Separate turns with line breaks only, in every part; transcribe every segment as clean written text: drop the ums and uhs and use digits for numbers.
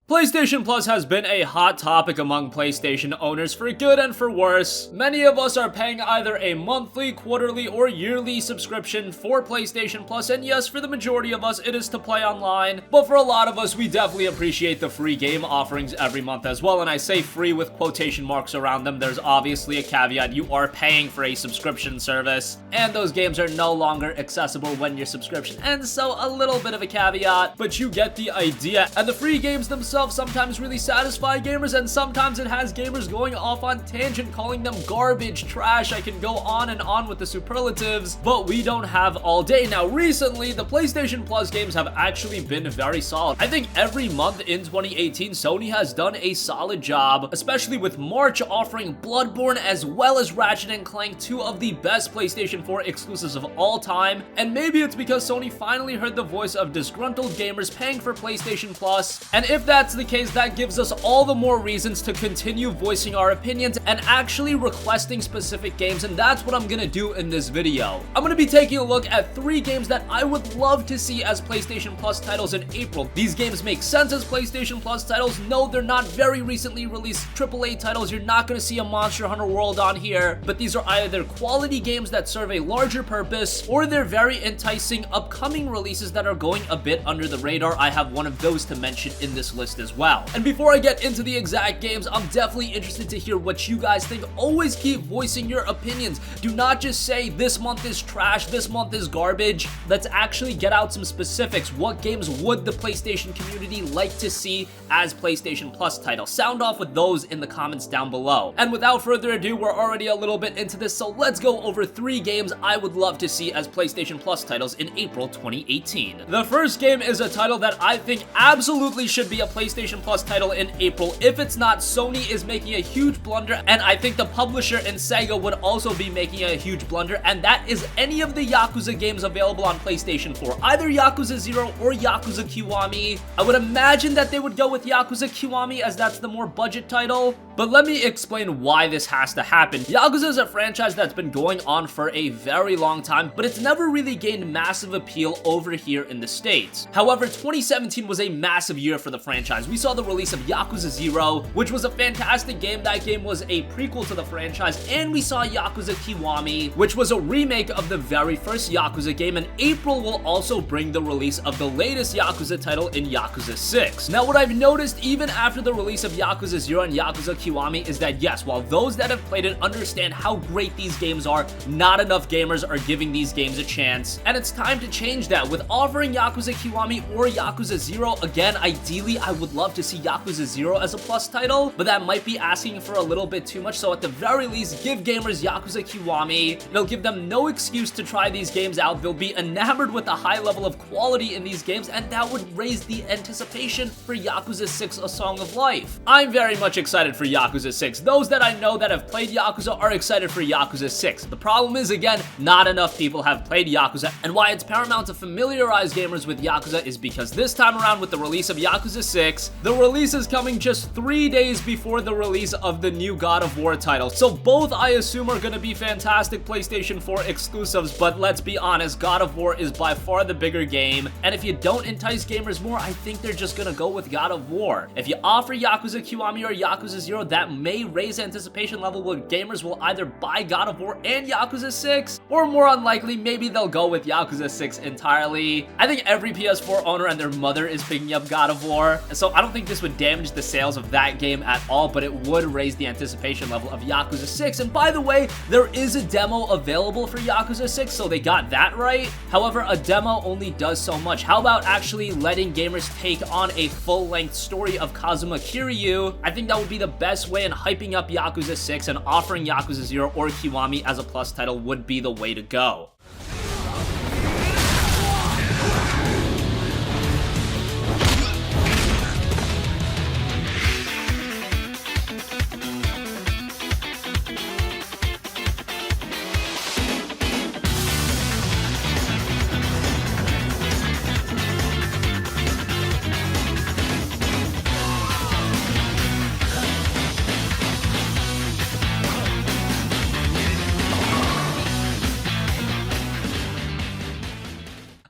PlayStation Plus has been a hot topic among PlayStation owners for good and for worse. Many of us are paying either a monthly, quarterly, or yearly subscription for PlayStation Plus, and yes, for the majority of us, it is to play online, but for a lot of us, we definitely appreciate the free game offerings every month as well, and I say free with quotation marks around them. There's obviously a caveat. You are paying for a subscription service, and those games are no longer accessible when your subscription ends, so a little bit of a caveat, but you get the idea. And the free games themselves sometimes really satisfy gamers, and sometimes it has gamers going off on tangent, calling them garbage, trash. I can go on and on with the superlatives, but we don't have all day. Now, recently, the PlayStation Plus games have actually been very solid. I think every month in 2018, Sony has done a solid job, especially with March offering Bloodborne as well as Ratchet & Clank, two of the best PlayStation 4 exclusives of all time. And maybe it's because Sony finally heard the voice of disgruntled gamers paying for PlayStation Plus, and if that's the case, that gives us all the more reasons to continue voicing our opinions and actually requesting specific games, and that's what I'm gonna do in this video. I'm gonna be taking a look at 3 games that I would love to see as PlayStation Plus titles in April. These games make sense as PlayStation Plus titles. No, they're not very recently released AAA titles. You're not gonna see a Monster Hunter World on here, but these are either quality games that serve a larger purpose, or they're very enticing upcoming releases that are going a bit under the radar. I have one of those to mention in this list as well. And before I get into the exact games, I'm definitely interested to hear what you guys think. Always keep voicing your opinions. Do not just say this month is trash, this month is garbage. Let's actually get out some specifics. What games would the PlayStation community like to see as PlayStation Plus titles? Sound off with those in the comments down below. And without further ado, we're already a little bit into this, so let's go over 3 games I would love to see as PlayStation Plus titles in April 2018. The first game is a title that I think absolutely should be a PlayStation Plus title in April. If it's not, Sony is making a huge blunder, and I think the publisher and Sega would also be making a huge blunder, and that is any of the Yakuza games available on PlayStation 4. Either Yakuza 0 or Yakuza Kiwami. I would imagine that they would go with Yakuza Kiwami as that's the more budget title, but let me explain why this has to happen. Yakuza is a franchise that's been going on for a very long time, but it's never really gained massive appeal over here in the States. However, 2017 was a massive year for the franchise. We saw the release of Yakuza 0, which was a fantastic game. That game was a prequel to the franchise, and we saw Yakuza Kiwami, which was a remake of the very first Yakuza game, and April will also bring the release of the latest Yakuza title in Yakuza 6. Now, what I've noticed even after the release of Yakuza 0 and Yakuza Kiwami is that yes, while those that have played it understand how great these games are, not enough gamers are giving these games a chance, and it's time to change that with offering Yakuza Kiwami or Yakuza 0. Again, ideally, I would love to see Yakuza 0 as a Plus title, but that might be asking for a little bit too much, so at the very least, give gamers Yakuza Kiwami. It'll give them no excuse to try these games out. They'll be enamored with the high level of quality in these games, and that would raise the anticipation for Yakuza 6: A Song of Life. I'm very much excited for Yakuza 6. Those that I know that have played Yakuza are excited for Yakuza 6. The problem is, again, not enough people have played Yakuza, and why it's paramount to familiarize gamers with Yakuza is because this time around with the release of Yakuza 6, the release is coming just 3 days before the release of the new God of War title. So both, I assume, are going to be fantastic PlayStation 4 exclusives, but let's be honest, God of War is by far the bigger game, and if you don't entice gamers more, I think they're just going to go with God of War. If you offer Yakuza Kiwami or Yakuza 0, that may raise anticipation level where gamers will either buy God of War and Yakuza 6, or more unlikely, maybe they'll go with Yakuza 6 entirely. I think every PS4 owner and their mother is picking up God of War, so I don't think this would damage the sales of that game at all, but it would raise the anticipation level of Yakuza 6. And by the way, there is a demo available for Yakuza 6, so they got that right. However, a demo only does so much. How about actually letting gamers take on a full-length story of Kazuma Kiryu? I think that would be the best way in hyping up Yakuza 6, and offering Yakuza 0 or Kiwami as a Plus title would be the way to go.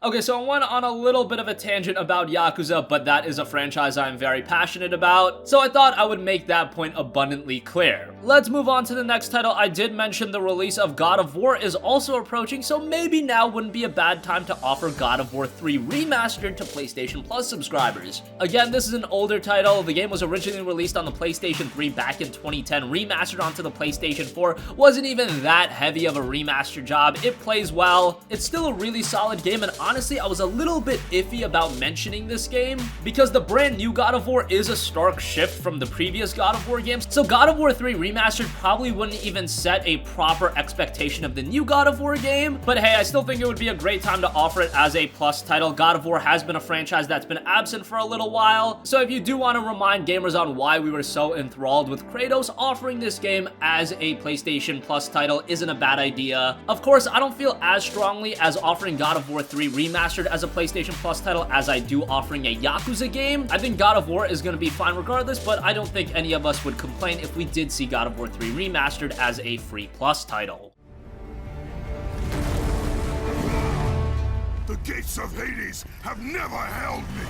Okay, so I went on a little bit of a tangent about Yakuza, but that is a franchise I'm very passionate about, so I thought I would make that point abundantly clear. Let's move on to the next title. I did mention the release of God of War is also approaching, so maybe now wouldn't be a bad time to offer God of War 3 Remastered to PlayStation Plus subscribers. Again, this is an older title. The game was originally released on the PlayStation 3 back in 2010, remastered onto the PlayStation 4. Wasn't even that heavy of a remaster job. It plays well. It's still a really solid game, and honestly, I was a little bit iffy about mentioning this game because the brand new God of War is a stark shift from the previous God of War games. So God of War 3 Remastered probably wouldn't even set a proper expectation of the new God of War game. But hey, I still think it would be a great time to offer it as a plus title. God of War has been a franchise that's been absent for a little while. So if you do want to remind gamers on why we were so enthralled with Kratos, offering this game as a PlayStation Plus title isn't a bad idea. Of course, I don't feel as strongly as offering God of War 3 Remastered as a PlayStation Plus title as I do offering a Yakuza game. I think God of War is going to be fine regardless, but I don't think any of us would complain if we did see God of War 3 Remastered as a free plus title.
The gates of Hades have never held me!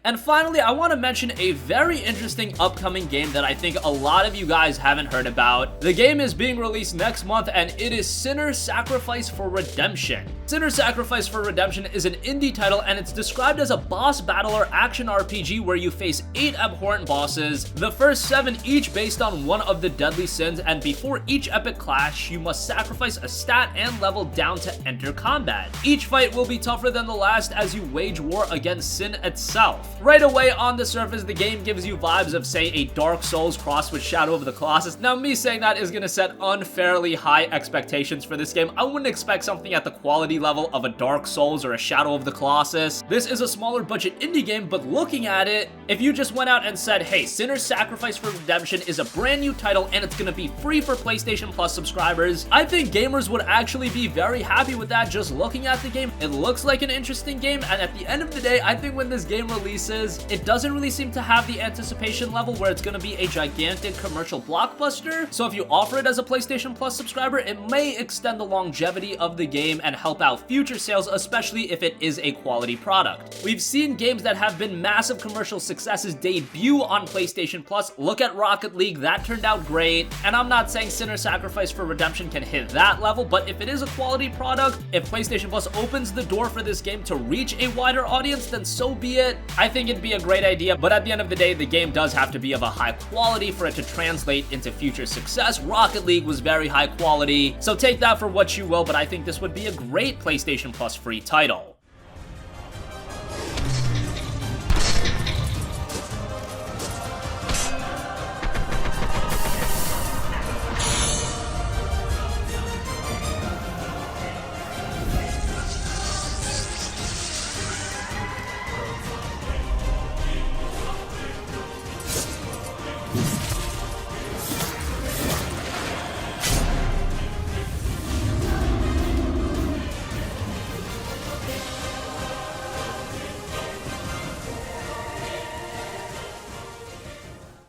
And finally, I want to mention a very interesting upcoming game that I think a lot of you guys haven't heard about. The game is being released next month, and it is Sinner's Sacrifice for Redemption. Sinner's Sacrifice for Redemption is an indie title, and it's described as a boss battler action RPG where you face 8 abhorrent bosses, the first 7 each based on one of the deadly sins, and before each epic clash, you must sacrifice a stat and level down to enter combat. Each fight will be tougher than the last as you wage war against sin itself. Right away on the surface, the game gives you vibes of, say, a Dark Souls crossed with Shadow of the Colossus. Now, me saying that is going to set unfairly high expectations for this game. I wouldn't expect something at the quality level of a Dark Souls or a Shadow of the Colossus. This is a smaller budget indie game, but looking at it, if you just went out and said, hey, Sinner's Sacrifice for Redemption is a brand new title and it's going to be free for PlayStation Plus subscribers, I think gamers would actually be very happy with that just looking at the game. It looks like an interesting game, and at the end of the day, I think when this game releases, it doesn't really seem to have the anticipation level where it's going to be a gigantic commercial blockbuster. So if you offer it as a PlayStation Plus subscriber, it may extend the longevity of the game and help out future sales, especially if it is a quality product. We've seen games that have been massive commercial successes debut on PlayStation Plus. Look at Rocket League, that turned out great. And I'm not saying Sinner's Sacrifice for Redemption can hit that level, but if it is a quality product, if PlayStation Plus opens the door for this game to reach a wider audience, then so be it. I think it'd be a great idea, but at the end of the day, the game does have to be of a high quality for it to translate into future success. Rocket League was very high quality, so take that for what you will, but I think this would be a great PlayStation Plus free title.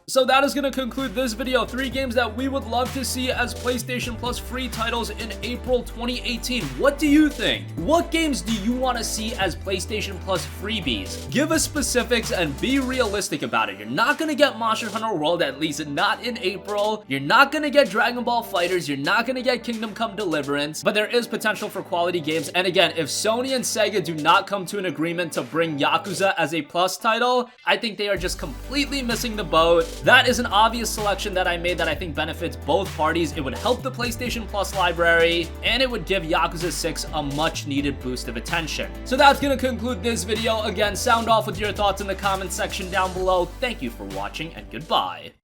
So that is going to conclude this video. 3 games that we would love to see as PlayStation Plus free titles in April 2018. What do you think? What games do you want to see as PlayStation Plus freebies? Give us specifics and be realistic about it. You're not going to get Monster Hunter World, at least not in April. You're not going to get Dragon Ball FighterZ. You're not going to get Kingdom Come Deliverance, but there is potential for quality games. And again, if Sony and Sega do not come to an agreement to bring Yakuza as a Plus title, I think they are just completely missing the boat. That is an obvious selection that I made that I think benefits both parties. It would help the PlayStation Plus library, and it would give Yakuza 6 a much needed boost of attention. So that's going to conclude this video. Again, sound off with your thoughts in the comments section down below. Thank you for watching, and goodbye.